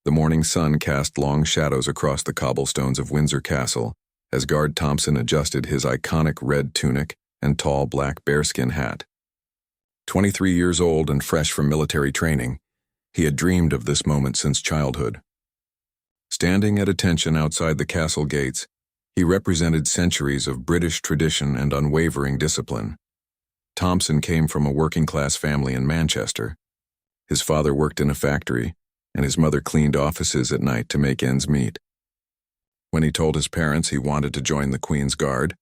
The morning sun cast long shadows across the cobblestones of Windsor Castle as Guard Thompson adjusted his iconic red tunic and tall black bearskin hat. 23 years old and fresh from military training, he had dreamed of this moment since childhood. Standing at attention outside the castle gates, he represented centuries of British tradition and unwavering discipline. Thompson came from a working-class family in Manchester. His father worked in a factory, and his mother cleaned offices at night to make ends meet. When he told his parents he wanted to join the Queen's Guard,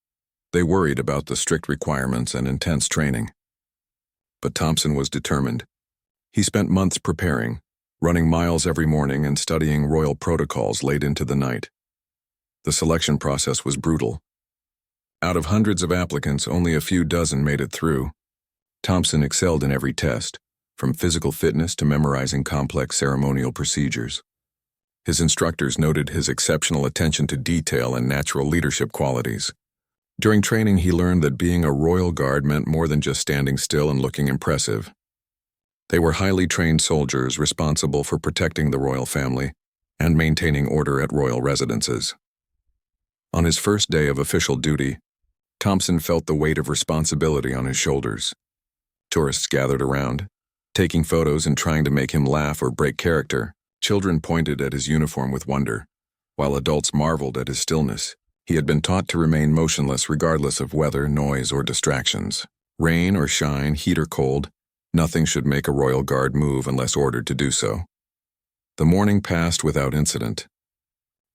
they worried about the strict requirements and intense training. But Thompson was determined. He spent months preparing, running miles every morning and studying royal protocols late into the night. The selection process was brutal. Out of hundreds of applicants, only a few dozen made it through. Thompson excelled in every test, from physical fitness to memorizing complex ceremonial procedures. His instructors noted his exceptional attention to detail and natural leadership qualities. During training, he learned that being a royal guard meant more than just standing still and looking impressive. They were highly trained soldiers responsible for protecting the royal family and maintaining order at royal residences. On his first day of official duty, Thompson felt the weight of responsibility on his shoulders. Tourists gathered around, taking photos and trying to make him laugh or break character. Children pointed at his uniform with wonder, while adults marveled at his stillness. He had been taught to remain motionless regardless of weather, noise, or distractions. Rain or shine, heat or cold, nothing should make a royal guard move unless ordered to do so. The morning passed without incident.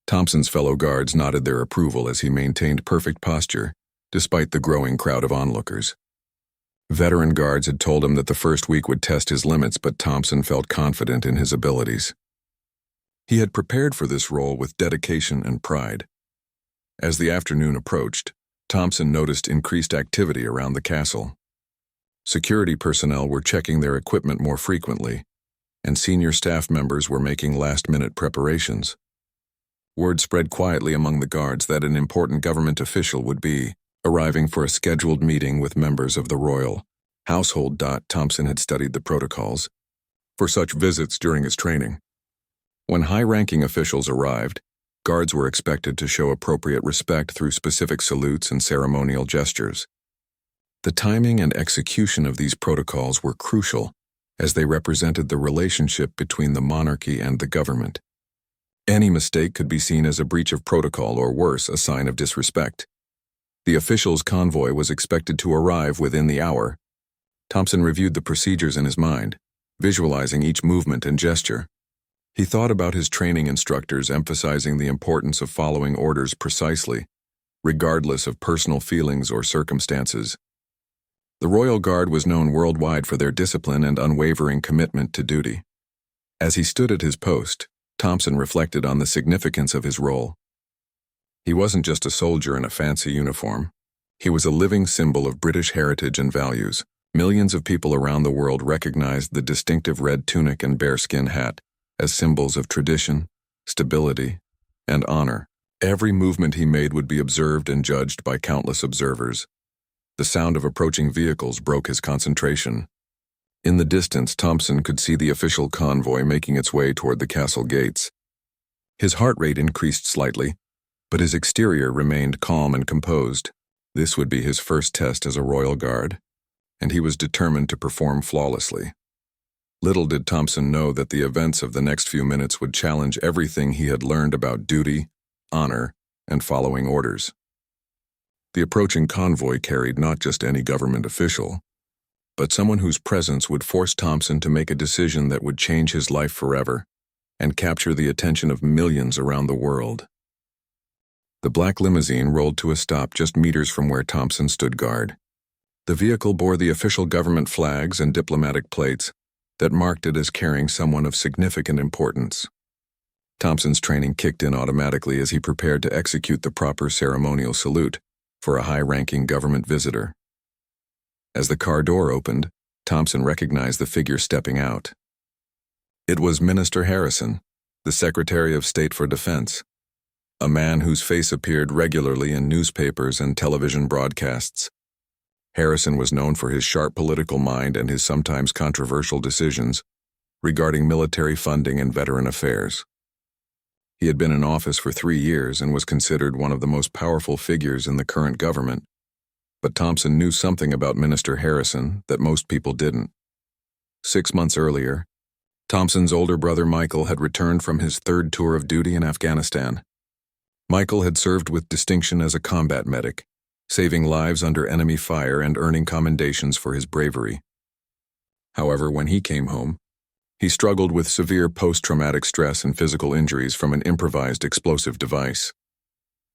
Thompson's fellow guards nodded their approval as he maintained perfect posture, despite the growing crowd of onlookers. Veteran guards had told him that the first week would test his limits, but Thompson felt confident in his abilities. He had prepared for this role with dedication and pride. As the afternoon approached, Thompson noticed increased activity around the castle. Security personnel were checking their equipment more frequently, and senior staff members were making last-minute preparations. Word spread quietly among the guards that an important government official would be arriving for a scheduled meeting with members of the royal household. Thompson had studied the protocols for such visits during his training. When high-ranking officials arrived, guards were expected to show appropriate respect through specific salutes and ceremonial gestures. The timing and execution of these protocols were crucial, as they represented the relationship between the monarchy and the government. Any mistake could be seen as a breach of protocol or worse, a sign of disrespect. The officials' convoy was expected to arrive within the hour. Thompson reviewed the procedures in his mind, visualizing each movement and gesture. He thought about his training instructors emphasizing the importance of following orders precisely, regardless of personal feelings or circumstances. The Royal Guard was known worldwide for their discipline and unwavering commitment to duty. As he stood at his post, Thompson reflected on the significance of his role. He wasn't just a soldier in a fancy uniform. He was a living symbol of British heritage and values. Millions of people around the world recognized the distinctive red tunic and bearskin hat as symbols of tradition, stability, and honor. Every movement he made would be observed and judged by countless observers. The sound of approaching vehicles broke his concentration. In the distance, Thompson could see the official convoy making its way toward the castle gates. His heart rate increased slightly, but his exterior remained calm and composed. This would be his first test as a royal guard, and he was determined to perform flawlessly. Little did Thompson know that the events of the next few minutes would challenge everything he had learned about duty, honor, and following orders. The approaching convoy carried not just any government official, but someone whose presence would force Thompson to make a decision that would change his life forever and capture the attention of millions around the world. The black limousine rolled to a stop just meters from where Thompson stood guard. The vehicle bore the official government flags and diplomatic plates that marked it as carrying someone of significant importance. Thompson's training kicked in automatically as he prepared to execute the proper ceremonial salute for a high-ranking government visitor. As the car door opened, Thompson recognized the figure stepping out. It was Minister Harrison, the Secretary of State for Defense, a man whose face appeared regularly in newspapers and television broadcasts. Harrison was known for his sharp political mind and his sometimes controversial decisions regarding military funding and veteran affairs. He had been in office for 3 years and was considered one of the most powerful figures in the current government. But Thompson knew something about Minister Harrison that most people didn't. 6 months earlier, Thompson's older brother Michael had returned from his 3rd tour of duty in Afghanistan. Michael had served with distinction as a combat medic, saving lives under enemy fire and earning commendations for his bravery. However, when he came home, he struggled with severe post-traumatic stress and physical injuries from an improvised explosive device.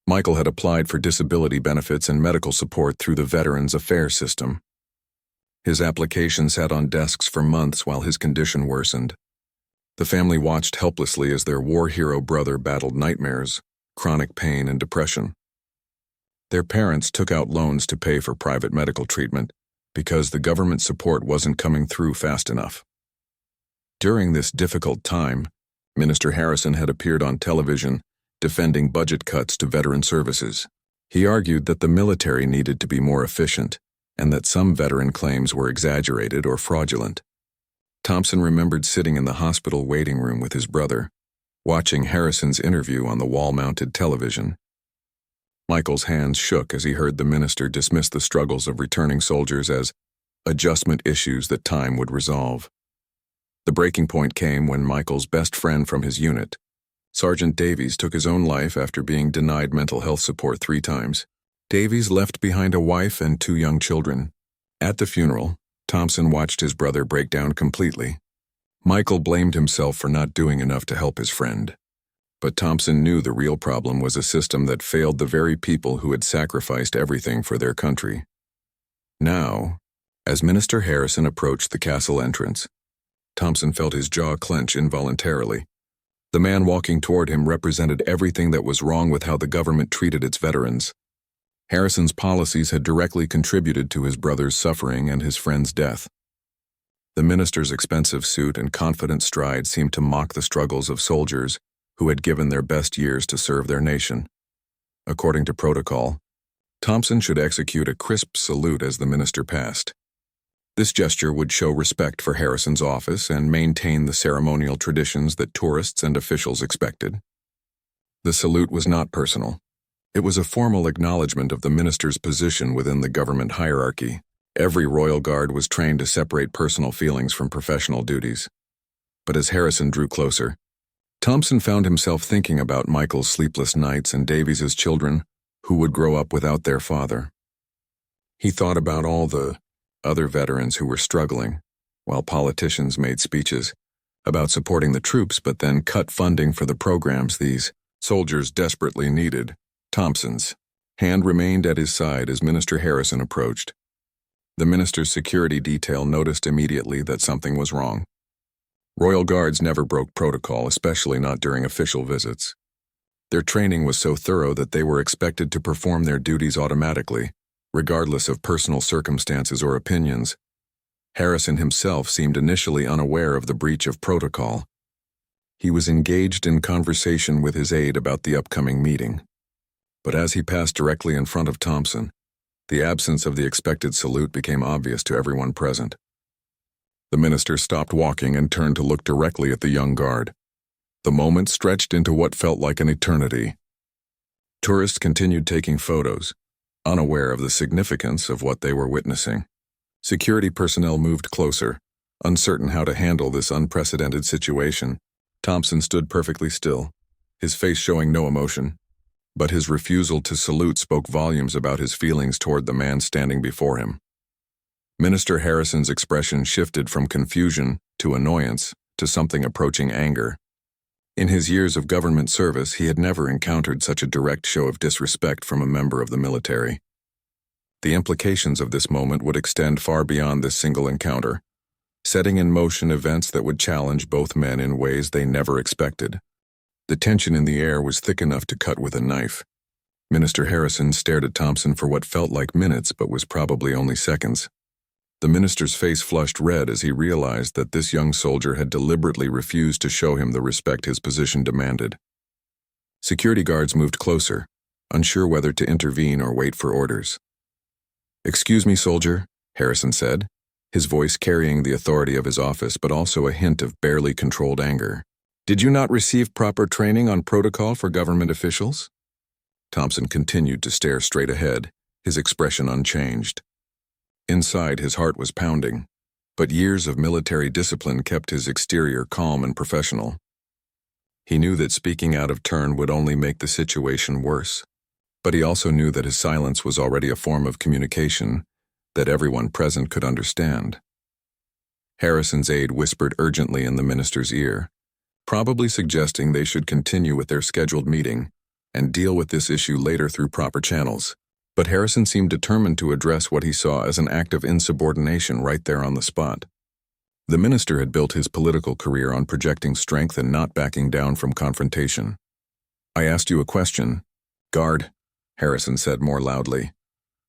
Michael had applied for disability benefits and medical support through the Veterans Affairs system. His application sat on desks for months while his condition worsened. The family watched helplessly as their war hero brother battled nightmares, chronic pain, and depression. Their parents took out loans to pay for private medical treatment because the government support wasn't coming through fast enough. During this difficult time, Minister Harrison had appeared on television defending budget cuts to veteran services. He argued that the military needed to be more efficient and that some veteran claims were exaggerated or fraudulent. Thompson remembered sitting in the hospital waiting room with his brother, watching Harrison's interview on the wall-mounted television. Michael's hands shook as he heard the minister dismiss the struggles of returning soldiers as adjustment issues that time would resolve. The breaking point came when Michael's best friend from his unit, Sergeant Davies, took his own life after being denied mental health support 3 times. Davies left behind a wife and 2 young children. At the funeral, Thompson watched his brother break down completely. Michael blamed himself for not doing enough to help his friend. But Thompson knew the real problem was a system that failed the very people who had sacrificed everything for their country. Now, as Minister Harrison approached the castle entrance, Thompson felt his jaw clench involuntarily. The man walking toward him represented everything that was wrong with how the government treated its veterans. Harrison's policies had directly contributed to his brother's suffering and his friend's death. The minister's expensive suit and confident stride seemed to mock the struggles of soldiers who had given their best years to serve their nation. According to protocol, Thompson should execute a crisp salute as the minister passed. This gesture would show respect for Harrison's office and maintain the ceremonial traditions that tourists and officials expected. The salute was not personal. It was a formal acknowledgement of the minister's position within the government hierarchy. Every royal guard was trained to separate personal feelings from professional duties. But as Harrison drew closer, Thompson found himself thinking about Michael's sleepless nights and Davies's children, who would grow up without their father. He thought about all the other veterans who were struggling, while politicians made speeches about supporting the troops but then cut funding for the programs these soldiers desperately needed. Thompson's hand remained at his side as Minister Harrison approached. The minister's security detail noticed immediately that something was wrong. Royal Guards never broke protocol, especially not during official visits. Their training was so thorough that they were expected to perform their duties automatically, regardless of personal circumstances or opinions. Harrison himself seemed initially unaware of the breach of protocol. He was engaged in conversation with his aide about the upcoming meeting. But as he passed directly in front of Thompson, the absence of the expected salute became obvious to everyone present. The minister stopped walking and turned to look directly at the young guard. The moment stretched into what felt like an eternity. Tourists continued taking photos, unaware of the significance of what they were witnessing. Security personnel moved closer, uncertain how to handle this unprecedented situation. Thompson stood perfectly still, his face showing no emotion, but his refusal to salute spoke volumes about his feelings toward the man standing before him. Minister Harrison's expression shifted from confusion to annoyance to something approaching anger. In his years of government service, he had never encountered such a direct show of disrespect from a member of the military. The implications of this moment would extend far beyond this single encounter, setting in motion events that would challenge both men in ways they never expected. The tension in the air was thick enough to cut with a knife. Minister Harrison stared at Thompson for what felt like minutes but was probably only seconds. The minister's face flushed red as he realized that this young soldier had deliberately refused to show him the respect his position demanded. Security guards moved closer, unsure whether to intervene or wait for orders. "Excuse me, soldier," Harrison said, his voice carrying the authority of his office but also a hint of barely controlled anger. Did you not receive proper training on protocol for government officials? Thompson continued to stare straight ahead, his expression unchanged. Inside, his heart was pounding, but years of military discipline kept his exterior calm and professional. He knew that speaking out of turn would only make the situation worse, but he also knew that his silence was already a form of communication that everyone present could understand. Harrison's aide whispered urgently in the minister's ear, probably suggesting they should continue with their scheduled meeting and deal with this issue later through proper channels. But Harrison seemed determined to address what he saw as an act of insubordination right there on the spot. The minister had built his political career on projecting strength and not backing down from confrontation. "I asked you a question, guard," Harrison said more loudly,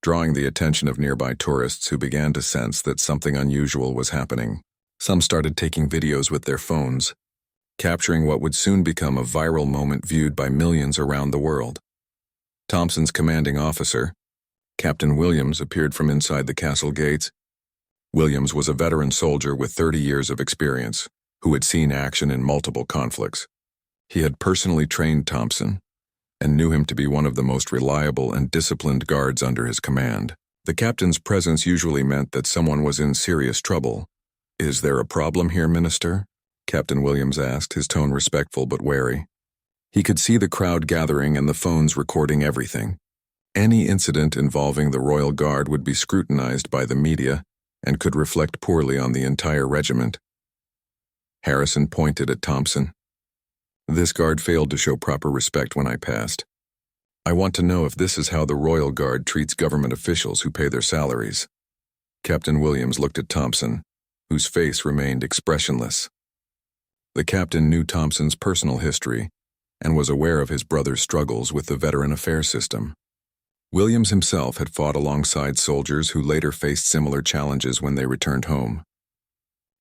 drawing the attention of nearby tourists who began to sense that something unusual was happening. Some started taking videos with their phones, capturing what would soon become a viral moment viewed by millions around the world. Thompson's commanding officer, Captain Williams, appeared from inside the castle gates. Williams was a veteran soldier with 30 years of experience, who had seen action in multiple conflicts. He had personally trained Thompson and knew him to be one of the most reliable and disciplined guards under his command. The captain's presence usually meant that someone was in serious trouble. "Is there a problem here, Minister?" Captain Williams asked, his tone respectful but wary. He could see the crowd gathering and the phones recording everything. Any incident involving the Royal Guard would be scrutinized by the media and could reflect poorly on the entire regiment. Harrison pointed at Thompson. "This guard failed to show proper respect when I passed. I want to know if this is how the Royal Guard treats government officials who pay their salaries." Captain Williams looked at Thompson, whose face remained expressionless. The captain knew Thompson's personal history and was aware of his brother's struggles with the veteran affairs system. Williams himself had fought alongside soldiers who later faced similar challenges when they returned home.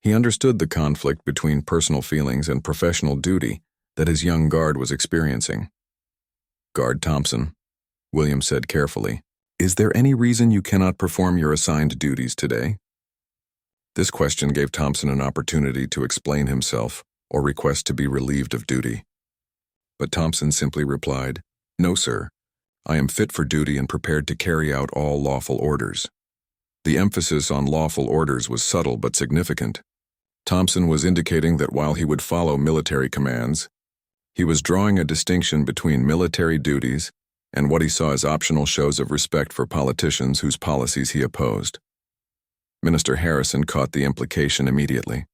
He understood the conflict between personal feelings and professional duty that his young guard was experiencing. "Guard Thompson," Williams said carefully, "is there any reason you cannot perform your assigned duties today?" This question gave Thompson an opportunity to explain himself or request to be relieved of duty. But Thompson simply replied, "No, sir. I am fit for duty and prepared to carry out all lawful orders." The emphasis on lawful orders was subtle but significant. Thompson was indicating that while he would follow military commands, he was drawing a distinction between military duties and what he saw as optional shows of respect for politicians whose policies he opposed. Minister Harrison caught the implication immediately.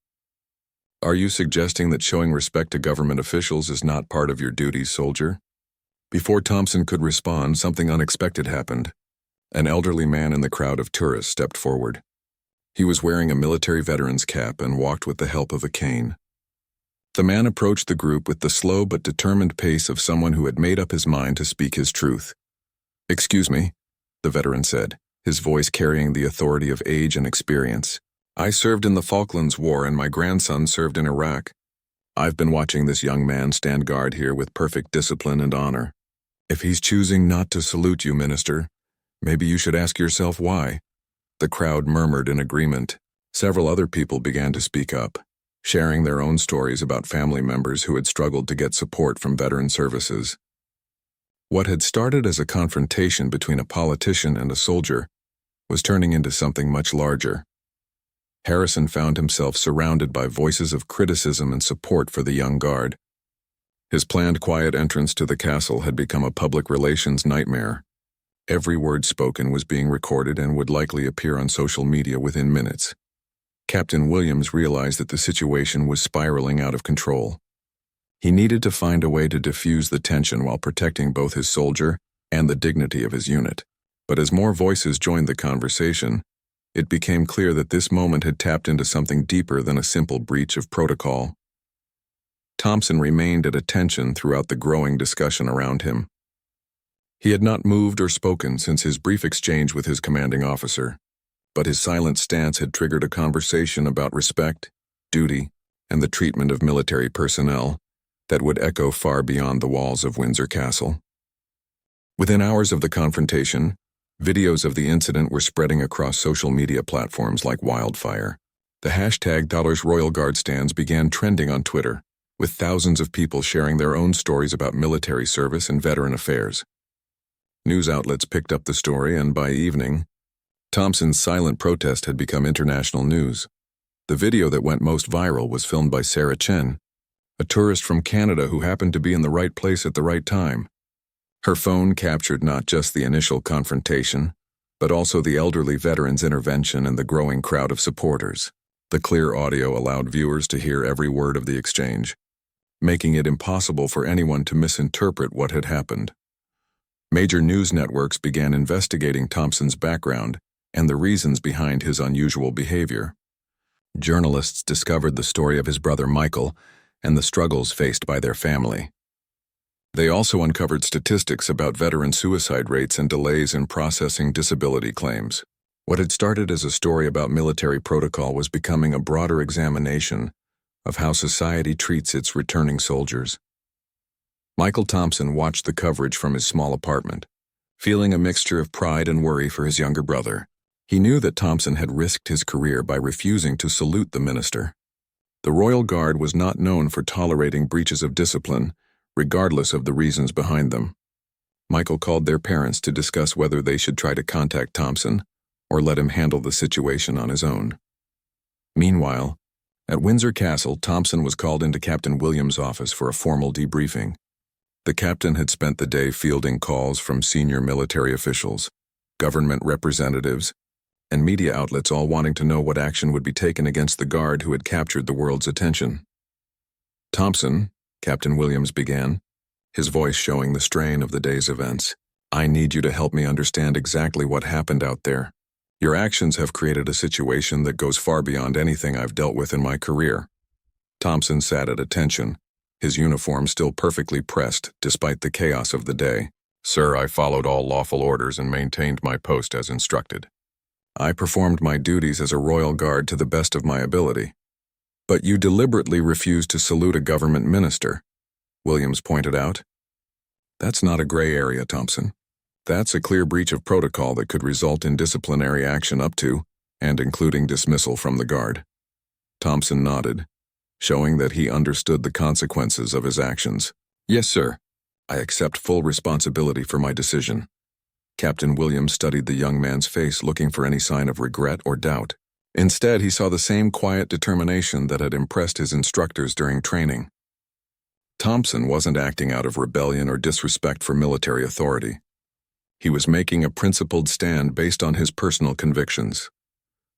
"Are you suggesting that showing respect to government officials is not part of your duties, soldier?" Before Thompson could respond, something unexpected happened. An elderly man in the crowd of tourists stepped forward. He was wearing a military veteran's cap and walked with the help of a cane. The man approached the group with the slow but determined pace of someone who had made up his mind to speak his truth. "Excuse me," the veteran said, his voice carrying the authority of age and experience. "I served in the Falklands War and my grandson served in Iraq. I've been watching this young man stand guard here with perfect discipline and honor. If he's choosing not to salute you, Minister, maybe you should ask yourself why." The crowd murmured in agreement. Several other people began to speak up, sharing their own stories about family members who had struggled to get support from veteran services. What had started as a confrontation between a politician and a soldier was turning into something much larger. Harrison found himself surrounded by voices of criticism and support for the young guard. His planned quiet entrance to the castle had become a public relations nightmare. Every word spoken was being recorded and would likely appear on social media within minutes. Captain Williams realized that the situation was spiraling out of control. He needed to find a way to diffuse the tension while protecting both his soldier and the dignity of his unit. But as more voices joined the conversation, it became clear that this moment had tapped into something deeper than a simple breach of protocol. Thompson remained at attention throughout the growing discussion around him. He had not moved or spoken since his brief exchange with his commanding officer, but his silent stance had triggered a conversation about respect, duty, and the treatment of military personnel that would echo far beyond the walls of Windsor Castle. Within hours of the confrontation, videos of the incident were spreading across social media platforms like wildfire. The hashtag $Royal Guard stands began trending on Twitter, with thousands of people sharing their own stories about military service and veteran affairs. News outlets picked up the story, and by evening, Thompson's silent protest had become international news. The video that went most viral was filmed by Sarah Chen, a tourist from Canada who happened to be in the right place at the right time. Her phone captured not just the initial confrontation, but also the elderly veteran's intervention and the growing crowd of supporters. The clear audio allowed viewers to hear every word of the exchange, making it impossible for anyone to misinterpret what had happened. Major news networks began investigating Thompson's background and the reasons behind his unusual behavior. Journalists discovered the story of his brother Michael and the struggles faced by their family. They also uncovered statistics about veteran suicide rates and delays in processing disability claims. What had started as a story about military protocol was becoming a broader examination of how society treats its returning soldiers. Michael Thompson watched the coverage from his small apartment, feeling a mixture of pride and worry for his younger brother. He knew that Thompson had risked his career by refusing to salute the minister. The Royal Guard was not known for tolerating breaches of discipline, regardless of the reasons behind them. Michael called their parents to discuss whether they should try to contact Thompson or let him handle the situation on his own. Meanwhile, at Windsor Castle, Thompson was called into Captain Williams' office for a formal debriefing. The captain had spent the day fielding calls from senior military officials, government representatives, and media outlets, all wanting to know what action would be taken against the guard who had captured the world's attention. "Thompson," Captain Williams began, his voice showing the strain of the day's events, "I need you to help me understand exactly what happened out there. Your actions have created a situation that goes far beyond anything I've dealt with in my career." Thompson sat at attention, his uniform still perfectly pressed despite the chaos of the day. "Sir, I followed all lawful orders and maintained my post as instructed. I performed my duties as a royal guard to the best of my ability." "But you deliberately refused to salute a government minister," Williams pointed out. "That's not a gray area, Thompson. That's a clear breach of protocol that could result in disciplinary action up to and including dismissal from the guard." Thompson nodded, showing that he understood the consequences of his actions. "Yes, sir. I accept full responsibility for my decision." Captain Williams studied the young man's face, looking for any sign of regret or doubt. Instead, he saw the same quiet determination that had impressed his instructors during training. Thompson wasn't acting out of rebellion or disrespect for military authority. He was making a principled stand based on his personal convictions.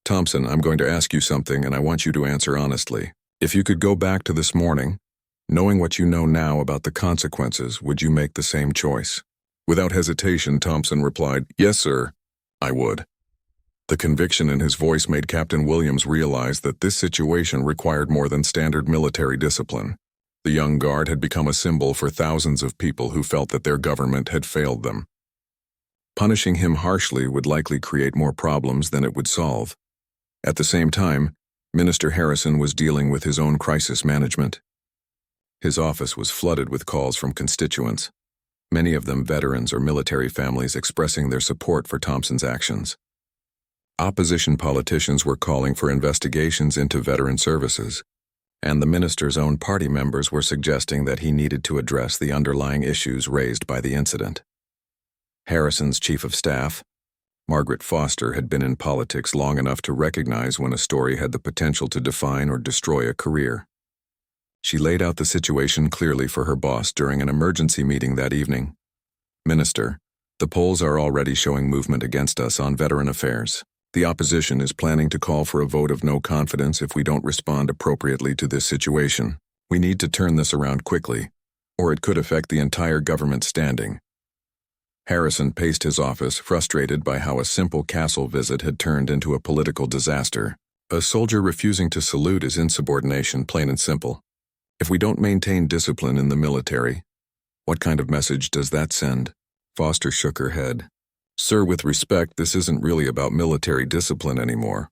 "Thompson, I'm going to ask you something, and I want you to answer honestly. If you could go back to this morning, knowing what you know now about the consequences, would you make the same choice?" Without hesitation, Thompson replied, "Yes, sir, I would." The conviction in his voice made Captain Williams realize that this situation required more than standard military discipline. The young guard had become a symbol for thousands of people who felt that their government had failed them. Punishing him harshly would likely create more problems than it would solve. At the same time, Minister Harrison was dealing with his own crisis management. His office was flooded with calls from constituents, many of them veterans or military families expressing their support for Thompson's actions. Opposition politicians were calling for investigations into veteran services, and the minister's own party members were suggesting that he needed to address the underlying issues raised by the incident. Harrison's chief of staff, Margaret Foster, had been in politics long enough to recognize when a story had the potential to define or destroy a career. She laid out the situation clearly for her boss during an emergency meeting that evening. "Minister, the polls are already showing movement against us on veteran affairs. The opposition is planning to call for a vote of no confidence if we don't respond appropriately to this situation. We need to turn this around quickly, or it could affect the entire government's standing." Harrison paced his office, frustrated by how a simple castle visit had turned into a political disaster. A soldier refusing to salute is insubordination, plain and simple. If we don't maintain discipline in the military, what kind of message does that send? Foster shook her head. "Sir, with respect, this isn't really about military discipline anymore.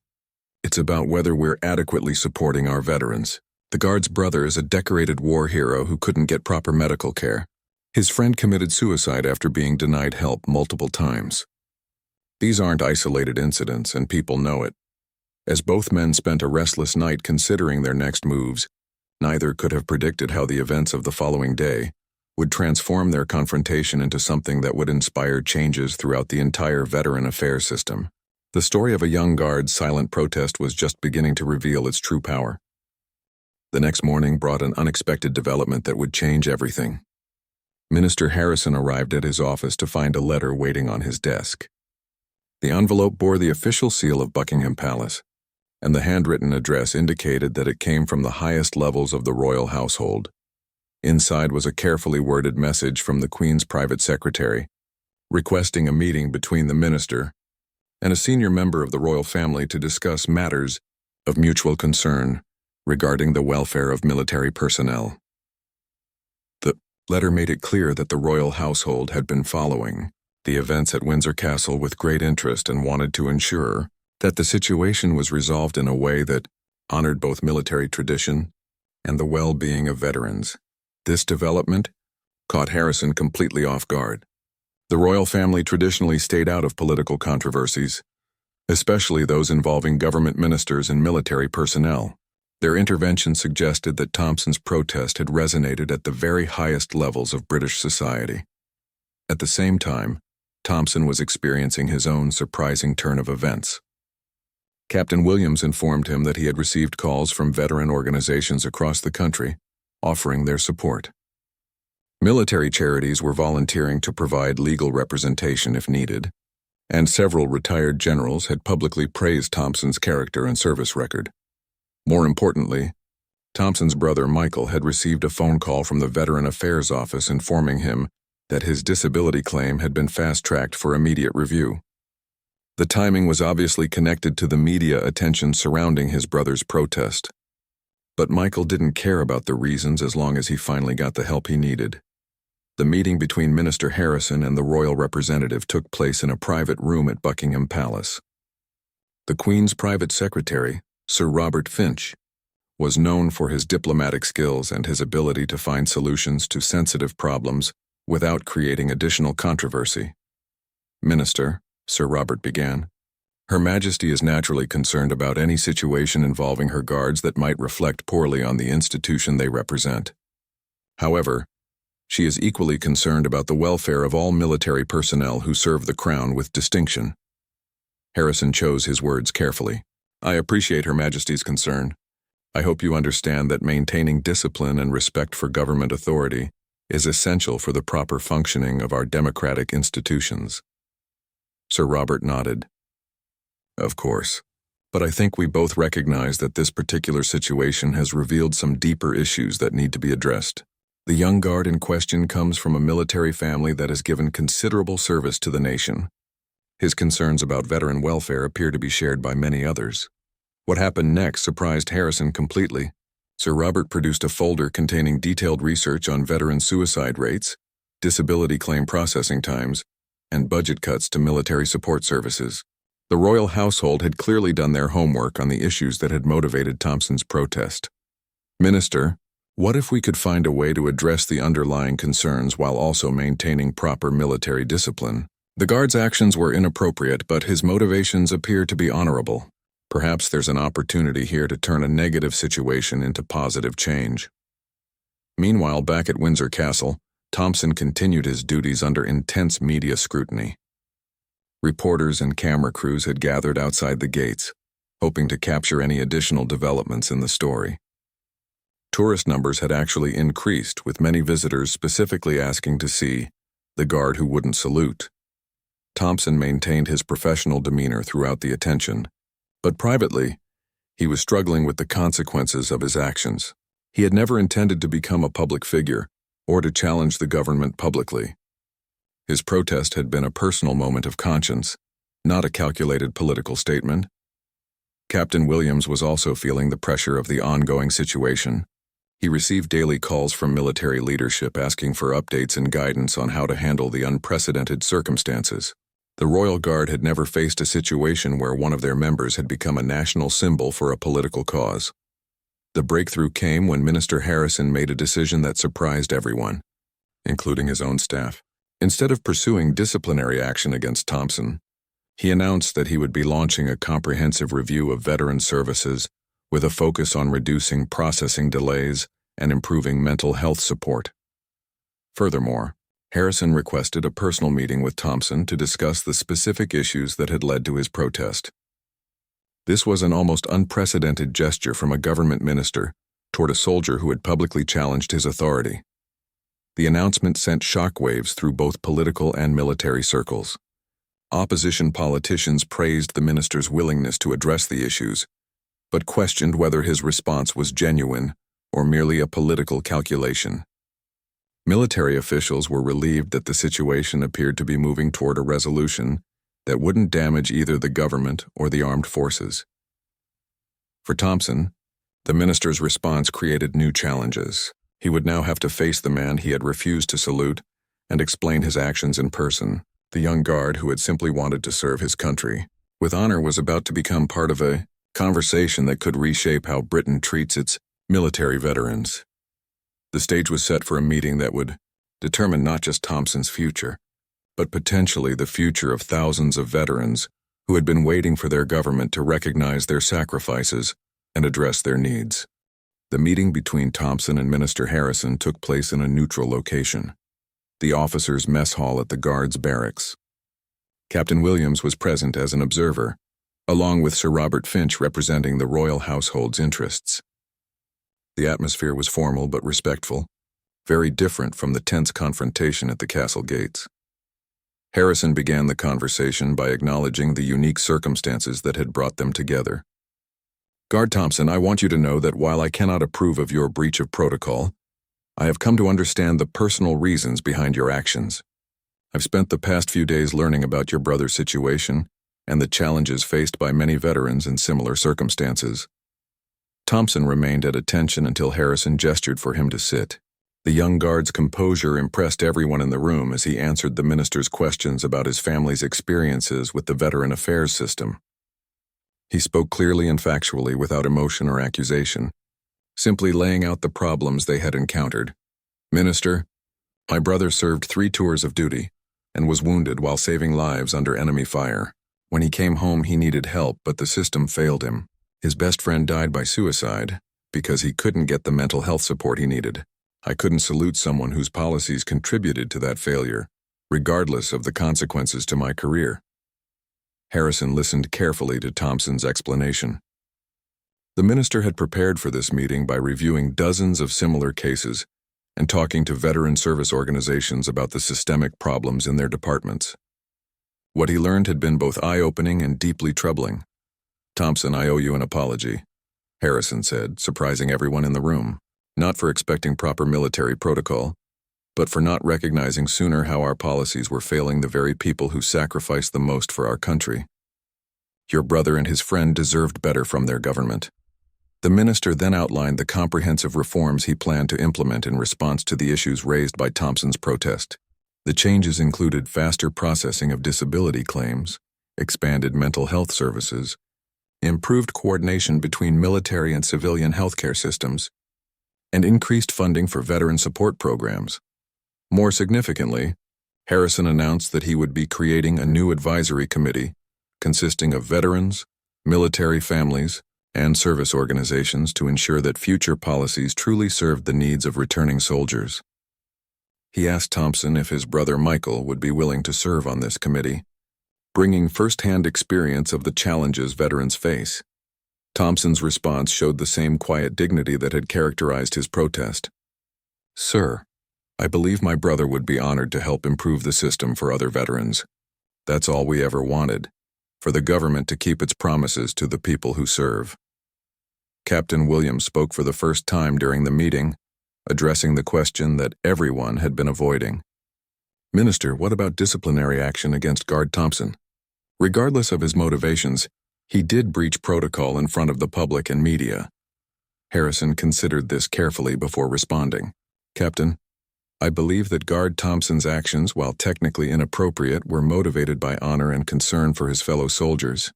It's about whether we're adequately supporting our veterans. The Guard's brother is a decorated war hero who couldn't get proper medical care. His friend committed suicide after being denied help multiple times. These aren't isolated incidents, and people know it. As both men spent a restless night considering their next moves, Neither could have predicted how the events of the following day would transform their confrontation into something that would inspire changes throughout the entire veteran affairs system. The story of a young guard's silent protest was just beginning to reveal its true power. The next morning brought an unexpected development that would change everything. Minister Harrison arrived at his office to find a letter waiting on his desk. The envelope bore the official seal of Buckingham Palace, and the handwritten address indicated that it came from the highest levels of the royal household. Inside was a carefully worded message from the Queen's private secretary, requesting a meeting between the minister and a senior member of the royal family to discuss matters of mutual concern regarding the welfare of military personnel. The letter made it clear that the royal household had been following the events at Windsor Castle with great interest and wanted to ensure that the situation was resolved in a way that honored both military tradition and the well-being of veterans. This development caught Harrison completely off guard. The royal family traditionally stayed out of political controversies, especially those involving government ministers and military personnel. Their intervention suggested that Thompson's protest had resonated at the very highest levels of British society. At the same time, Thompson was experiencing his own surprising turn of events. Captain Williams informed him that he had received calls from veteran organizations across the country offering their support. Military charities were volunteering to provide legal representation if needed, and several retired generals had publicly praised Thompson's character and service record. More importantly, Thompson's brother Michael had received a phone call from the Veteran Affairs Office informing him that his disability claim had been fast-tracked for immediate review. The timing was obviously connected to the media attention surrounding his brother's protest. But Michael didn't care about the reasons as long as he finally got the help he needed. The meeting between Minister Harrison and the royal representative took place in a private room at Buckingham Palace. The Queen's private secretary, Sir Robert Finch, was known for his diplomatic skills and his ability to find solutions to sensitive problems without creating additional controversy. "Minister," Sir Robert began, "Her Majesty is naturally concerned about any situation involving her guards that might reflect poorly on the institution they represent. However, she is equally concerned about the welfare of all military personnel who serve the Crown with distinction." Harrison chose his words carefully. "I appreciate Her Majesty's concern. I hope you understand that maintaining discipline and respect for government authority is essential for the proper functioning of our democratic institutions." Sir Robert nodded. "Of course, but I think we both recognize that this particular situation has revealed some deeper issues that need to be addressed. The young guard in question comes from a military family that has given considerable service to the nation. His concerns about veteran welfare appear to be shared by many others." What happened next surprised Harrison completely. Sir Robert produced a folder containing detailed research on veteran suicide rates, disability claim processing times, and budget cuts to military support services. The royal household had clearly done their homework on the issues that had motivated Thompson's protest. "Minister, what if we could find a way to address the underlying concerns while also maintaining proper military discipline? The guard's actions were inappropriate, but his motivations appear to be honorable. Perhaps there's an opportunity here to turn a negative situation into positive change." Meanwhile, back at Windsor Castle, Thompson continued his duties under intense media scrutiny. Reporters and camera crews had gathered outside the gates, hoping to capture any additional developments in the story. Tourist numbers had actually increased, with many visitors specifically asking to see the guard who wouldn't salute. Thompson maintained his professional demeanor throughout the attention, but privately, he was struggling with the consequences of his actions. He had never intended to become a public figure or to challenge the government publicly. His protest had been a personal moment of conscience, not a calculated political statement. Captain Williams was also feeling the pressure of the ongoing situation. He received daily calls from military leadership asking for updates and guidance on how to handle the unprecedented circumstances. The Royal Guard had never faced a situation where one of their members had become a national symbol for a political cause. The breakthrough came when Minister Harrison made a decision that surprised everyone, including his own staff. Instead of pursuing disciplinary action against Thompson, he announced that he would be launching a comprehensive review of veteran services with a focus on reducing processing delays and improving mental health support. Furthermore, Harrison requested a personal meeting with Thompson to discuss the specific issues that had led to his protest. This was an almost unprecedented gesture from a government minister toward a soldier who had publicly challenged his authority. The announcement sent shockwaves through both political and military circles. Opposition politicians praised the minister's willingness to address the issues, but questioned whether his response was genuine or merely a political calculation. Military officials were relieved that the situation appeared to be moving toward a resolution that wouldn't damage either the government or the armed forces. For Thompson, the minister's response created new challenges. He would now have to face the man he had refused to salute and explain his actions in person. The young guard who had simply wanted to serve his country with honor was about to become part of a conversation that could reshape how Britain treats its military veterans. The stage was set for a meeting that would determine not just Thompson's future, but potentially the future of thousands of veterans who had been waiting for their government to recognize their sacrifices and address their needs. The meeting between Thompson and Minister Harrison took place in a neutral location, the officers' mess hall at the Guards' barracks. Captain Williams was present as an observer, along with Sir Robert Finch representing the royal household's interests. The atmosphere was formal but respectful, very different from the tense confrontation at the castle gates. Harrison began the conversation by acknowledging the unique circumstances that had brought them together. "Guard Thompson, I want you to know that while I cannot approve of your breach of protocol, I have come to understand the personal reasons behind your actions. I've spent the past few days learning about your brother's situation and the challenges faced by many veterans in similar circumstances." Thompson remained at attention until Harrison gestured for him to sit. The young guard's composure impressed everyone in the room as he answered the minister's questions about his family's experiences with the Veteran Affairs system. He spoke clearly and factually without emotion or accusation, simply laying out the problems they had encountered. "Minister, my brother served 3 tours of duty and was wounded while saving lives under enemy fire. When he came home, he needed help, but the system failed him. His best friend died by suicide because he couldn't get the mental health support he needed. I couldn't salute someone whose policies contributed to that failure, regardless of the consequences to my career." Harrison listened carefully to Thompson's explanation. The minister had prepared for this meeting by reviewing dozens of similar cases and talking to veteran service organizations about the systemic problems in their departments. What he learned had been both eye-opening and deeply troubling. "Thompson, I owe you an apology," Harrison said, surprising everyone in the room, not for expecting proper military protocol, but for not recognizing sooner how our policies were failing the very people who sacrificed the most for our country. Your brother and his friend deserved better from their government. The minister then outlined the comprehensive reforms he planned to implement in response to the issues raised by Thompson's protest. The changes included faster processing of disability claims, expanded mental health services, improved coordination between military and civilian healthcare systems, and increased funding for veteran support programs. More significantly, Harrison announced that he would be creating a new advisory committee consisting of veterans, military families, and service organizations to ensure that future policies truly served the needs of returning soldiers. He asked Thompson if his brother Michael would be willing to serve on this committee, bringing first-hand experience of the challenges veterans face. Thompson's response showed the same quiet dignity that had characterized his protest. "Sir, I believe my brother would be honored to help improve the system for other veterans. That's all we ever wanted, for the government to keep its promises to the people who serve." Captain Williams spoke for the first time during the meeting, addressing the question that everyone had been avoiding. "Minister, what about disciplinary action against Guard Thompson? Regardless of his motivations, he did breach protocol in front of the public and media." Harrison considered this carefully before responding. "Captain, I believe that Guard Thompson's actions, while technically inappropriate, were motivated by honor and concern for his fellow soldiers.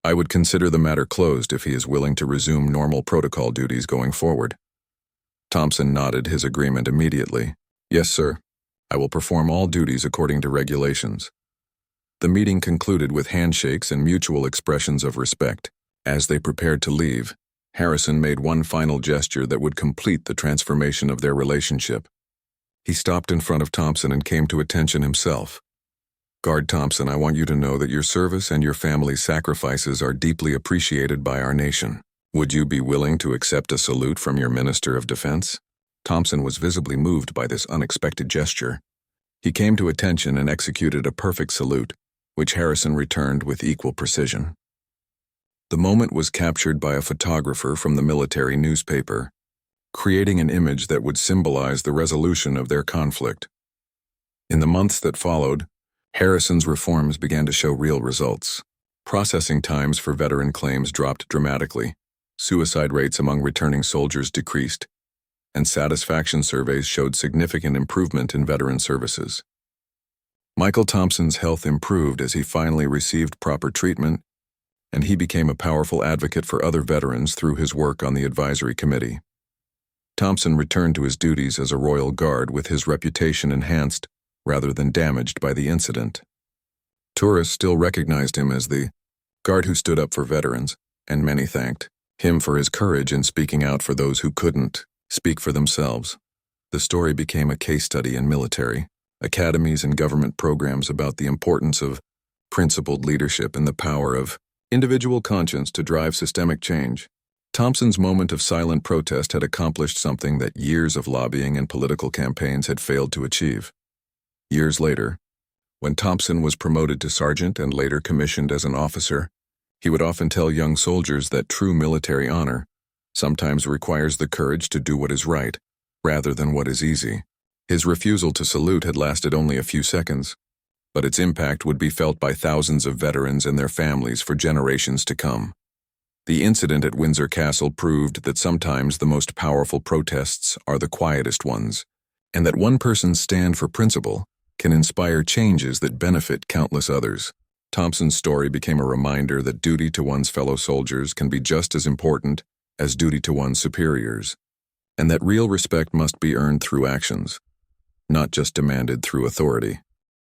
I would consider the matter closed if he is willing to resume normal protocol duties going forward." Thompson nodded his agreement immediately. "Yes, sir. I will perform all duties according to regulations." The meeting concluded with handshakes and mutual expressions of respect. As they prepared to leave, Harrison made one final gesture that would complete the transformation of their relationship. He stopped in front of Thompson and came to attention himself. "Guard Thompson, I want you to know that your service and your family's sacrifices are deeply appreciated by our nation. Would you be willing to accept a salute from your Minister of Defense?" Thompson was visibly moved by this unexpected gesture. He came to attention and executed a perfect salute, which Harrison returned with equal precision. The moment was captured by a photographer from the military newspaper, creating an image that would symbolize the resolution of their conflict. In the months that followed, Harrison's reforms began to show real results. Processing times for veteran claims dropped dramatically, suicide rates among returning soldiers decreased, and satisfaction surveys showed significant improvement in veteran services. Michael Thompson's health improved as he finally received proper treatment, and he became a powerful advocate for other veterans through his work on the advisory committee. Thompson returned to his duties as a Royal Guard with his reputation enhanced rather than damaged by the incident. Tourists still recognized him as the guard who stood up for veterans, and many thanked him for his courage in speaking out for those who couldn't speak for themselves. The story became a case study in military, academies, and government programs about the importance of principled leadership and the power of individual conscience to drive systemic change. Thompson's moment of silent protest had accomplished something that years of lobbying and political campaigns had failed to achieve. Years later, when Thompson was promoted to sergeant and later commissioned as an officer, he would often tell young soldiers that true military honor sometimes requires the courage to do what is right, rather than what is easy. His refusal to salute had lasted only a few seconds, but its impact would be felt by thousands of veterans and their families for generations to come. The incident at Windsor Castle proved that sometimes the most powerful protests are the quietest ones, and that one person's stand for principle can inspire changes that benefit countless others. Thompson's story became a reminder that duty to one's fellow soldiers can be just as important as duty to one's superiors, and that real respect must be earned through actions, not just demanded through authority.